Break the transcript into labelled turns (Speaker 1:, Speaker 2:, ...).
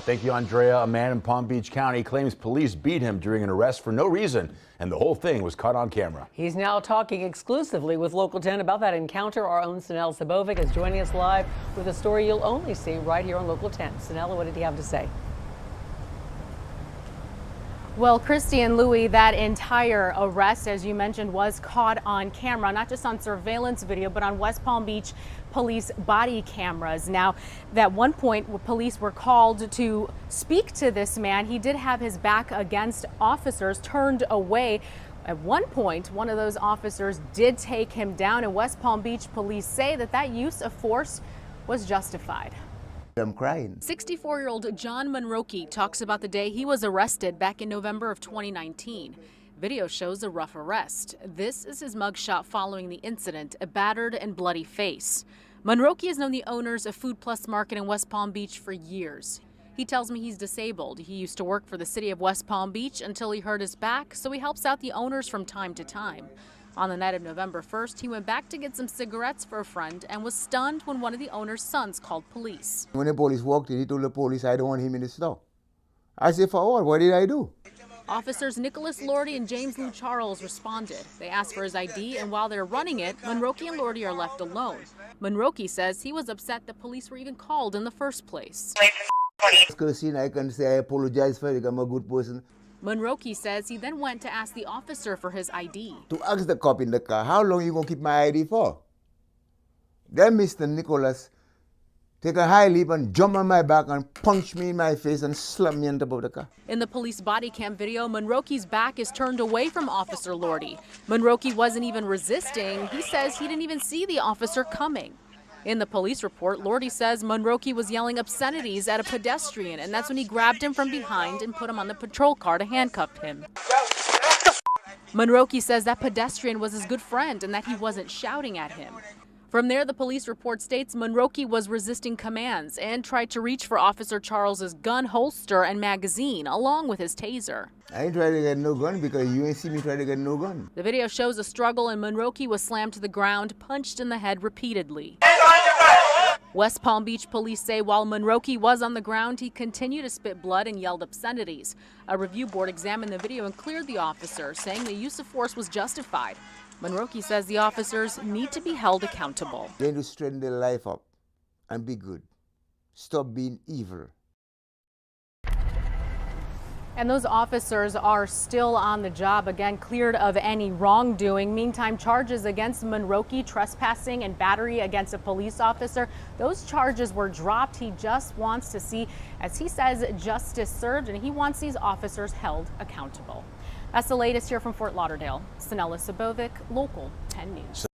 Speaker 1: Thank you, Andrea. A man in Palm Beach County claims police beat him during an arrest for no reason, and the whole thing was caught on camera.
Speaker 2: He's now talking exclusively with Local 10 about that encounter. Our own Sanella Sabovic is joining us live with a story you'll only see right here on Local 10. Sanella, what did he have to say?
Speaker 3: Well, Christy and Louie, that entire arrest, as you mentioned, was caught on camera, not just on surveillance video, but on West Palm Beach police body cameras. Now, at one point, police were called to speak to this man. He did have his back against officers, turned away. At one point, one of those officers did take him down, and West Palm Beach police say that use of force was justified.
Speaker 4: I'm crying.
Speaker 3: 64-year-old John Monroki talks about the day he was arrested back in November of 2019. Video shows a rough arrest. This is his mugshot following the incident, a battered and bloody face. Monroki has known the owners of Food Plus Market in West Palm Beach for years. He tells me he's disabled. He used to work for the city of West Palm Beach until he hurt his back, so he helps out the owners from time to time. On the night of November 1st, he went back to get some cigarettes for a friend and was stunned when one of the owner's sons called police.
Speaker 4: When the police walked in, he told the police, I don't want him in the store. I said, for what? What did I do?
Speaker 3: Officers Nicholas Lordy and James Lou Charles responded. They asked for his ID, and while they're running it, Monroki and Lordy are left alone. Monroki says he was upset that police were even called in the first place.
Speaker 4: Christine, I can say I apologize for it. I'm a good person.
Speaker 3: Monroki says he then went to ask the officer for his ID.
Speaker 4: To ask the cop in the car, how long you going to keep my ID for? Then Mr. Nicholas take a high leap and jump on my back and punch me in my face and slam me on top of the car.
Speaker 3: In the police body cam video, Monroki's back is turned away from Officer Lordy. Monroki wasn't even resisting. He says he didn't even see the officer coming. In the police report, Lordy says Monroki was yelling obscenities at a pedestrian, and that's when he grabbed him from behind and put him on the patrol car to handcuff him. Monroki says that pedestrian was his good friend and that he wasn't shouting at him. From there, the police report states Monroki was resisting commands and tried to reach for Officer Charles's gun holster and magazine, along with his taser.
Speaker 4: I ain't trying to get no gun because you ain't see me try to get no gun.
Speaker 3: The video shows a struggle and Monroki was slammed to the ground, punched in the head repeatedly. West Palm Beach police say while Monroki was on the ground, he continued to spit blood and yelled obscenities. A review board examined the video and cleared the officer, saying the use of force was justified. Monroki says the officers need to be held accountable.
Speaker 4: They need to straighten their life up and be good. Stop being evil.
Speaker 3: And those officers are still on the job, again, cleared of any wrongdoing. Meantime, charges against Monroki, trespassing and battery against a police officer, those charges were dropped. He just wants to see, as he says, justice served, and he wants these officers held accountable. That's the latest here from Fort Lauderdale. Sanella Sabovic, Local 10 News.